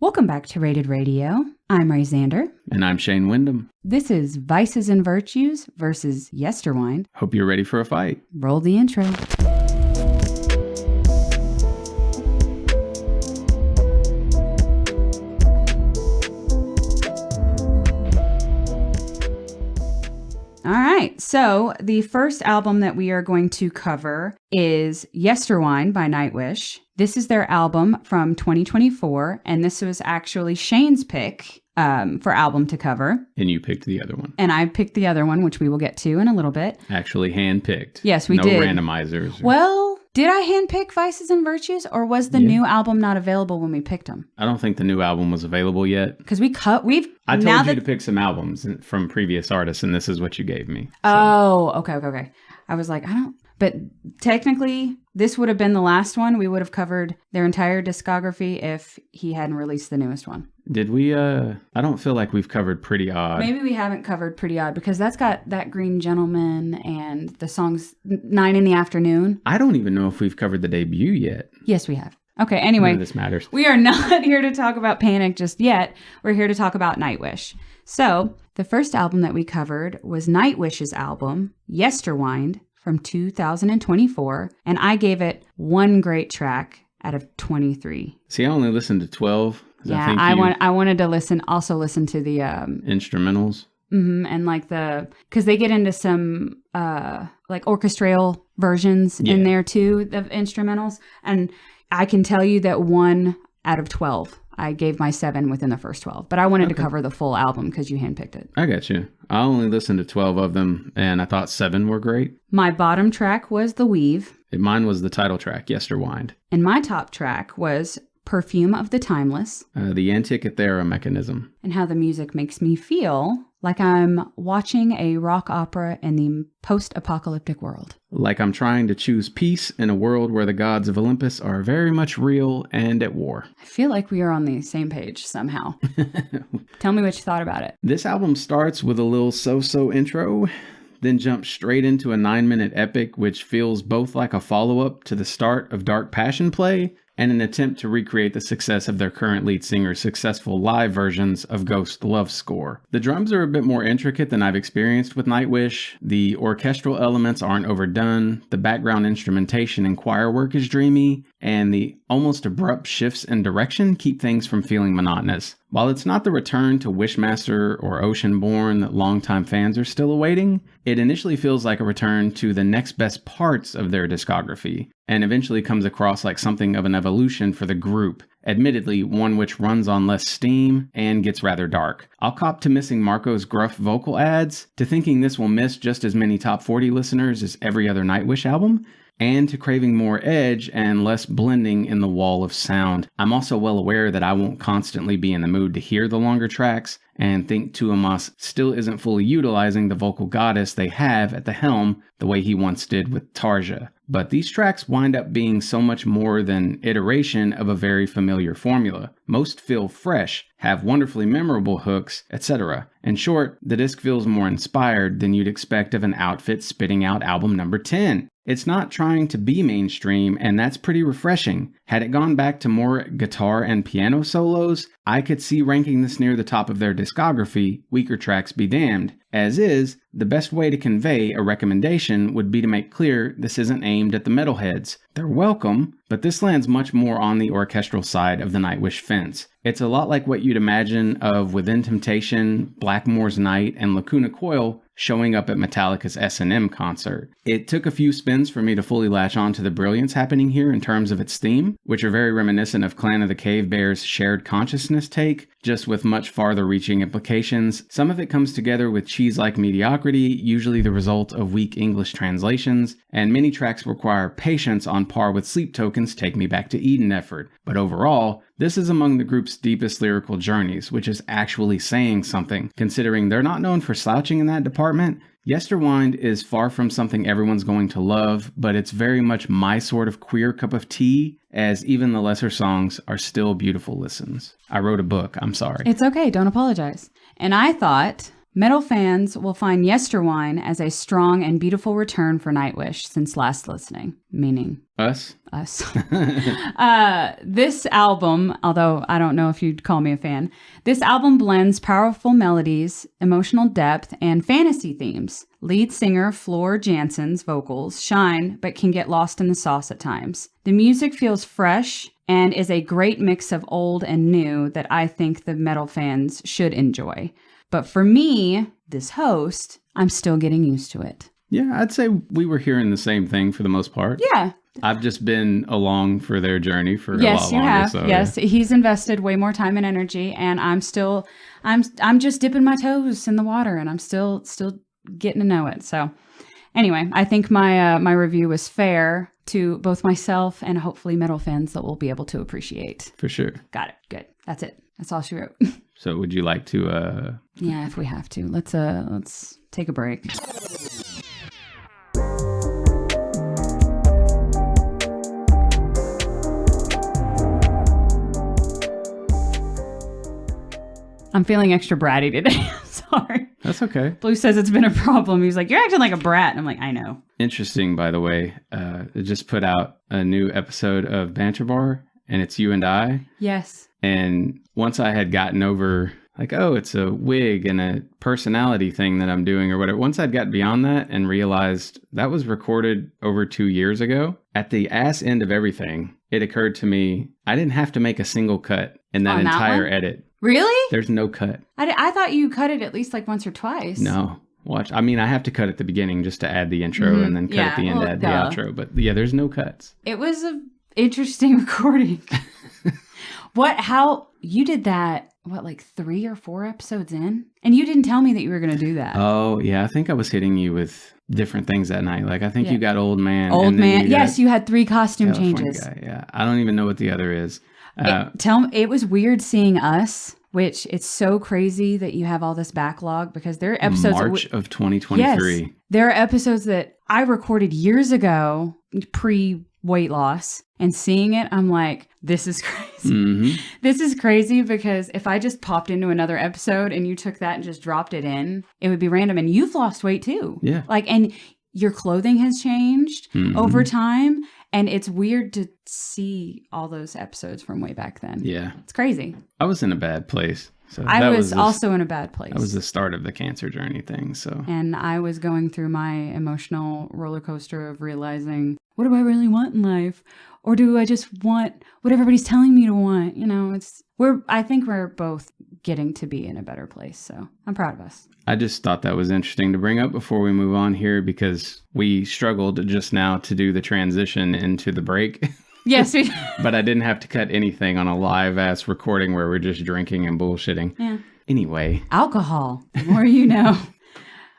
Welcome back to Rated Radio. I'm Ray Zander. And I'm Shane Wyndham. This is Vices and Virtues versus YESTERWYNDE. Hope you're ready for a fight. Roll the intro. All right, so the first album that we are going to cover is YESTERWYNDE by Nightwish. This is their album from 2024, and this was actually Shane's pick for album to cover. And you picked the other one. And I picked the other one, which we will get to in a little bit. Actually hand-picked. Yes, we did. No randomizers. Well, did I handpick Vices and Virtues, or was the new album not available when we picked them? I don't think the new album was available yet. Because I told you to pick some albums from previous artists, and this is what you gave me. So. Oh, okay. I was like, but technically, this would have been the last one. We would have covered their entire discography if he hadn't released the newest one. Did we? I don't feel like we've covered Pretty Odd. Maybe we haven't covered Pretty Odd because that's got That Green Gentleman and the songs 9 in the Afternoon. I don't even know if we've covered the debut yet. Yes, we have. Okay, anyway. None of this matters. We are not here to talk about Panic just yet. We're here to talk about Nightwish. So, the first album that we covered was Nightwish's album, YESTERWYNDE, from 2024, and I gave it one great track out of 23. See, I only listened to 12. Yeah, I wanted to listen to the instrumentals. Mm-hmm, and like because they get into some like orchestral versions in there too of instrumentals, and I can tell you that 1 out of 12. I gave my 7 within the first 12, but I wanted to cover the full album because you handpicked it. I got you. I only listened to 12 of them, and I thought 7 were great. My bottom track was The Weave. Mine was the title track, YESTERWYNDE. And my top track was Perfume of the Timeless. The Antikythera Mechanism. And how the music makes me feel like I'm watching a rock opera in the post-apocalyptic world. Like I'm trying to choose peace in a world where the gods of Olympus are very much real and at war. I feel like we are on the same page somehow. Tell me what you thought about it. This album starts with a little so-so intro, then jumps straight into a 9-minute epic, which feels both like a follow-up to the start of Dark Passion Play and an attempt to recreate the success of their current lead singer's successful live versions of Ghost Love Score. The drums are a bit more intricate than I've experienced with Nightwish, the orchestral elements aren't overdone, the background instrumentation and choir work is dreamy, and the almost abrupt shifts in direction keep things from feeling monotonous. While it's not the return to Wishmaster or Oceanborn that longtime fans are still awaiting, it initially feels like a return to the next best parts of their discography, and eventually comes across like something of an evolution for the group, admittedly one which runs on less steam and gets rather dark. I'll cop to missing Marco's gruff vocal ads, to thinking this will miss just as many top 40 listeners as every other Nightwish album, and to craving more edge and less blending in the wall of sound. I'm also well aware that I won't constantly be in the mood to hear the longer tracks, and think Tuomas still isn't fully utilizing the vocal goddess they have at the helm the way he once did with Tarja. But these tracks wind up being so much more than iteration of a very familiar formula. Most feel fresh, have wonderfully memorable hooks, etc. In short, the disc feels more inspired than you'd expect of an outfit spitting out album number 10. It's not trying to be mainstream, and that's pretty refreshing. Had it gone back to more guitar and piano solos, I could see ranking this near the top of their discography, weaker tracks be damned. As is, the best way to convey a recommendation would be to make clear this isn't aimed at the metalheads. They're welcome, but this lands much more on the orchestral side of the Nightwish fence. It's a lot like what you'd imagine of Within Temptation, Blackmore's Night, and Lacuna Coil showing up at Metallica's S&M concert. It took a few spins for me to fully latch on to the brilliance happening here in terms of its theme, which are very reminiscent of Clan of the Cave Bear's shared consciousness take, just with much farther reaching implications. Some of it comes together with cheese-like mediocrity, usually the result of weak English translations, and many tracks require patience on par with Sleep Token's Take Me Back to Eden effort. But overall, this is among the group's deepest lyrical journeys, which is actually saying something, considering they're not known for slouching in that department. YESTERWYNDE is far from something everyone's going to love, but it's very much my sort of queer cup of tea, as even the lesser songs are still beautiful listens. I wrote a book, I'm sorry. It's okay, don't apologize. And I thought Metal fans will find Yesterwine as a strong and beautiful return for Nightwish since last listening, meaning Us? This album, although I don't know if you'd call me a fan, this album blends powerful melodies, emotional depth, and fantasy themes. Lead singer Floor Jansen's vocals shine but can get lost in the sauce at times. The music feels fresh and is a great mix of old and new that I think the metal fans should enjoy. But for me, this host, I'm still getting used to it. Yeah, I'd say we were hearing the same thing for the most part. Yeah. I've just been along for their journey for a lot Yes, you longer. have. So, yes, he's invested way more time and energy, and I'm just dipping my toes in the water, and I'm still getting to know it. So, anyway, I think my review was fair to both myself and hopefully metal fans that will be able to appreciate. For sure. Got it. Good. That's it. That's all she wrote. So, would you like to? Yeah, if we have to, let's take a break. I'm feeling extra bratty today. I'm sorry. That's okay. Blue says it's been a problem. He's like, you're acting like a brat. And I'm like, I know. Interesting, by the way. It just put out a new episode of Banter Bar, and it's you and I. Yes. And once I had gotten over, like, oh, it's a wig and a personality thing that I'm doing or whatever. Once I'd got beyond that and realized that was recorded over 2 years ago, at the ass end of everything, it occurred to me I didn't have to make a single cut in that entire edit. Really? There's no cut. I thought you cut it at least like once or twice. No. Watch. I mean, I have to cut at the beginning just to add the intro and then cut at the end to add the outro. But yeah, there's no cuts. It was an interesting recording. How you did that, like 3 or 4 episodes in? And you didn't tell me that you were going to do that. Oh, yeah. I think I was hitting you with different things that night. Like, I think you got Old Man. Old Man. Yes, you had 3 costume California changes. Guy, yeah. I don't even know what the other is. It was weird seeing us, which it's so crazy that you have all this backlog because there are episodes March of 2023. Yes, there are episodes that I recorded years ago, pre-weight loss, and seeing it, I'm like, this is crazy. Mm-hmm. This is crazy because if I just popped into another episode and you took that and just dropped it in, it would be random. And you've lost weight too. Yeah. And your clothing has changed over time. And it's weird to see all those episodes from way back then. Yeah. It's crazy. I was in a bad place. So I was also in a bad place. That was the start of the cancer journey thing. So. And I was going through my emotional roller coaster of realizing, what do I really want in life? Or do I just want what everybody's telling me to want? You know, I think we're both getting to be in a better place. So I'm proud of us. I just thought that was interesting to bring up before we move on here because we struggled just now to do the transition into the break. Yes. But I didn't have to cut anything on a live ass recording where we're just drinking and bullshitting. Yeah. Anyway. Alcohol. The more you know.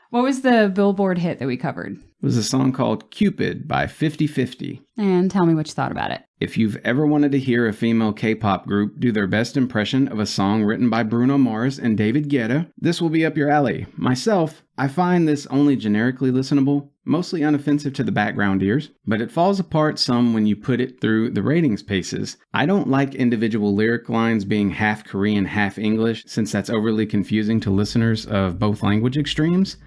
What was the Billboard hit that we covered? It was a song called Cupid by 50/50. And tell me what you thought about it. If you've ever wanted to hear a female K-pop group do their best impression of a song written by Bruno Mars and David Guetta, this will be up your alley. Myself, I find this only generically listenable, mostly unoffensive to the background ears, but it falls apart some when you put it through the ratings paces. I don't like individual lyric lines being half Korean, half English, since that's overly confusing to listeners of both language extremes.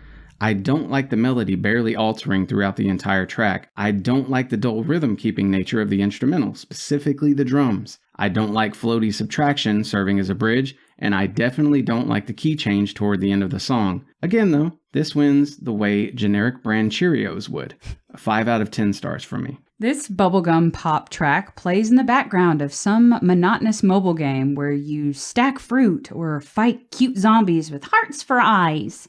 I don't like the melody barely altering throughout the entire track. I don't like the dull rhythm-keeping nature of the instrumental, specifically the drums. I don't like floaty subtraction serving as a bridge, and I definitely don't like the key change toward the end of the song. Again though, this wins the way generic brand Cheerios would. 5 out of 10 stars from me. This bubblegum pop track plays in the background of some monotonous mobile game where you stack fruit or fight cute zombies with hearts for eyes.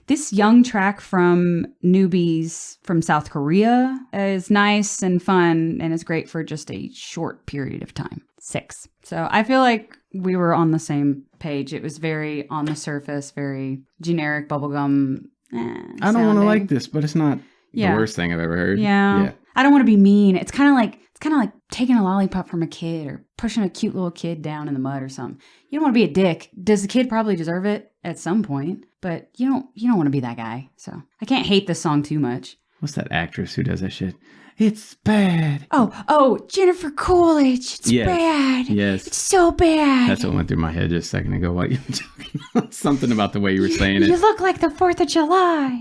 This young track from newbies from South Korea is nice and fun and is great for just a short period of time. 6. So I feel like we were on the same page. It was very on the surface, very generic bubblegum. I don't want to like this, but it's not the worst thing I've ever heard. Yeah. I don't want to be mean. It's kind of like taking a lollipop from a kid or pushing a cute little kid down in the mud or something. You don't want to be a dick. Does the kid probably deserve it at some point? But you don't want to be that guy. So I can't hate this song too much. What's that actress who does that shit? It's bad. Oh, Jennifer Coolidge. It's bad. Yes. It's so bad. That's what went through my head just a second ago while you were talking about something about the way you were saying it. You look like the 4th of July.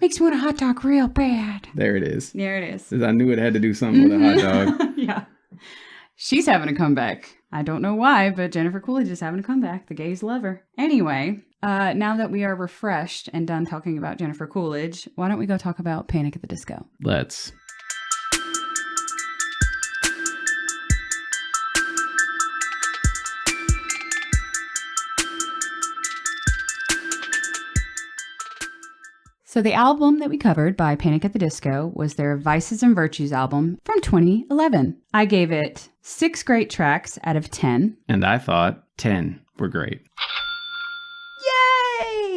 Makes me want a hot dog real bad. There it is. There it is. 'Cause I knew it had to do something with a hot dog. Yeah. She's having a comeback. I don't know why, but Jennifer Coolidge is having a comeback. The gays love her. Anyway, now that we are refreshed and done talking about Jennifer Coolidge, why don't we go talk about Panic at the Disco? Let's. So the album that we covered by Panic at the Disco was their Vices and Virtues album from 2011. I gave it 6 great tracks out of 10. And I thought 10 were great.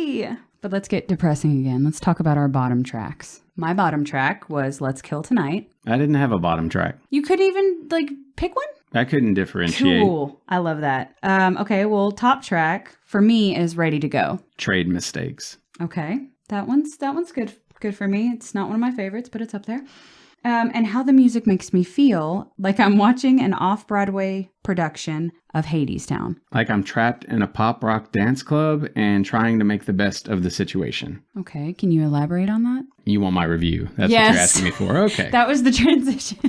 Yay! But let's get depressing again. Let's talk about our bottom tracks. My bottom track was Let's Kill Tonight. I didn't have a bottom track. You couldn't even, pick one? I couldn't differentiate. Cool. I love that. Okay, well, top track for me is Ready to Go. Trade mistakes. Okay. That one's good for me. It's not one of my favorites, but it's up there. And How the Music Makes Me Feel like I'm watching an off-Broadway production of Hadestown. Like I'm trapped in a pop rock dance club and trying to make the best of the situation. Okay, can you elaborate on that? You want my review? That's what you're asking me for. Okay. That was the transition.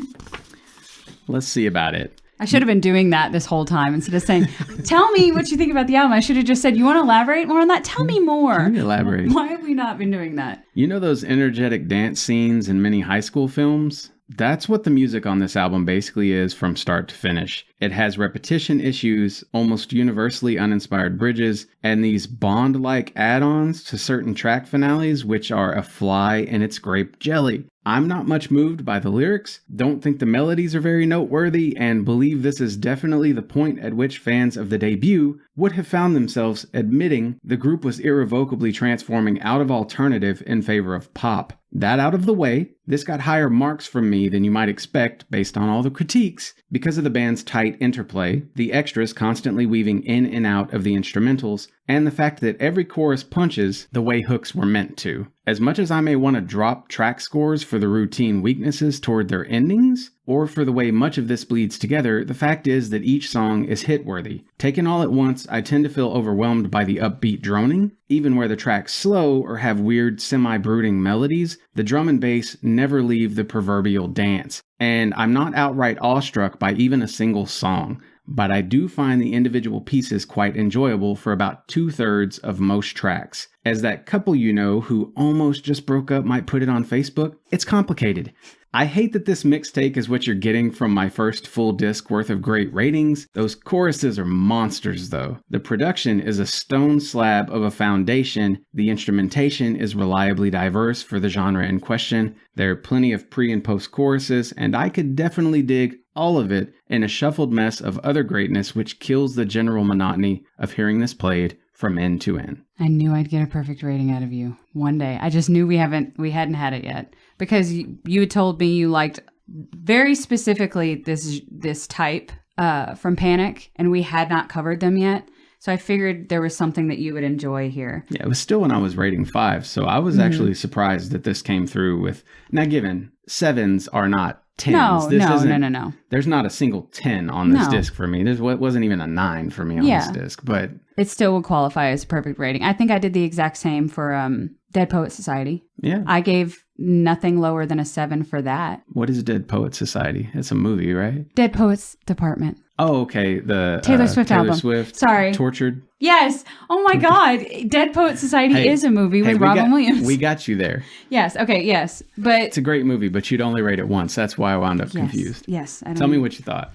Let's see about it. I should have been doing that this whole time instead of saying, tell me what you think about the album. I should have just said, you want to elaborate more on that? Tell me more. Elaborate. Why have we not been doing that? You know those energetic dance scenes in many high school films? That's what the music on this album basically is from start to finish. It has repetition issues, almost universally uninspired bridges, and these Bond-like add-ons to certain track finales, which are a fly in its grape jelly. I'm not much moved by the lyrics, don't think the melodies are very noteworthy, and believe this is definitely the point at which fans of the debut would have found themselves admitting the group was irrevocably transforming out of alternative in favor of pop. That out of the way, this got higher marks from me than you might expect based on all the critiques, because of the band's tight interplay, the extras constantly weaving in and out of the instrumentals, and the fact that every chorus punches the way hooks were meant to. As much as I may want to drop track scores for the routine weaknesses toward their endings, or for the way much of this bleeds together, the fact is that each song is hit-worthy. Taken all at once, I tend to feel overwhelmed by the upbeat droning. Even where the tracks slow or have weird semi-brooding melodies, the drum and bass never leave the proverbial dance. And I'm not outright awestruck by even a single song, but I do find the individual pieces quite enjoyable for about 2/3 of most tracks. As that couple you know who almost just broke up might put it on Facebook, it's complicated. I hate that this mixtape is what you're getting from my first full disc worth of great ratings. Those choruses are monsters though. The production is a stone slab of a foundation. The instrumentation is reliably diverse for the genre in question. There are plenty of pre and post choruses, and I could definitely dig all of it in a shuffled mess of other greatness which kills the general monotony of hearing this played from end to end. I knew I'd get a perfect rating out of you one day. I just knew we hadn't had it yet, because you had told me you liked very specifically this type from Panic, and we had not covered them yet. So I figured there was something that you would enjoy here. Yeah, it was still when I was rating 5, so I was actually surprised that this came through with. Now, given 7s are not 10s. No. There's not a single 10 on this disc for me. There wasn't even a 9 for me on this disc, but it still would qualify as a perfect rating. I think I did the exact same for Dead Poet Society. Yeah. I gave nothing lower than a 7 for that. What is Dead Poet Society? It's a movie, right? Dead Poets Department. Oh, okay. The Taylor Swift album. Swift. Sorry. Tortured. Yes. Oh my God. Dead Poet Society is a movie with Robin Williams. We got you there. Yes. Okay. Yes. But it's a great movie, but you'd only rate it once. That's why I wound up confused. Yes. Tell me what you thought.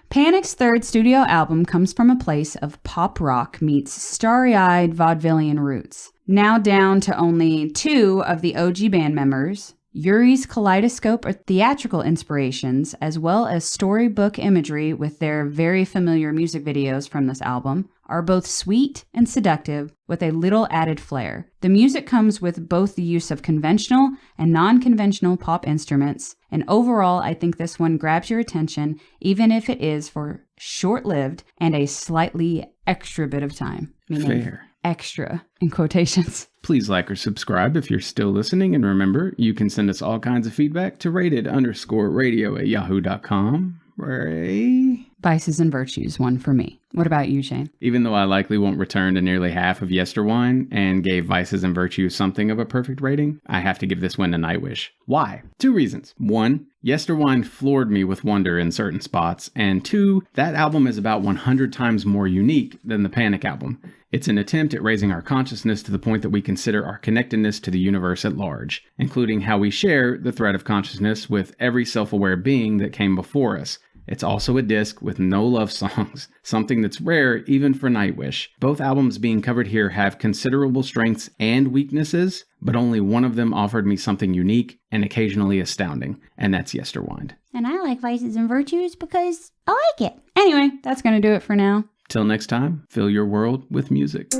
Panic's third studio album comes from a place of pop rock meets starry-eyed vaudevillian roots. Now down to only 2 of the OG band members, Yuri's kaleidoscope of theatrical inspirations, as well as storybook imagery with their very familiar music videos from this album, are both sweet and seductive with a little added flair. The music comes with both the use of conventional and non-conventional pop instruments, and overall I think this one grabs your attention even if it is for short-lived and a slightly extra bit of time. Meaning Fair. extra in quotations. Please like or subscribe if you're still listening. And remember, you can send us all kinds of feedback to rated_radio@yahoo.com. Ray? Vices and Virtues, one for me. What about you, Shane? Even though I likely won't return to nearly half of Yesterwine and gave Vices and Virtues something of a perfect rating, I have to give this one to Nightwish. Why? 2 reasons. 1, Yesterwine floored me with wonder in certain spots, and 2, that album is about 100 times more unique than the Panic album. It's an attempt at raising our consciousness to the point that we consider our connectedness to the universe at large, including how we share the thread of consciousness with every self-aware being that came before us. It's also a disc with no love songs, something that's rare even for Nightwish. Both albums being covered here have considerable strengths and weaknesses, but only one of them offered me something unique and occasionally astounding, and that's Yesterwynde. And I like Vices and Virtues because I like it. Anyway, that's going to do it for now. Till next time, fill your world with music.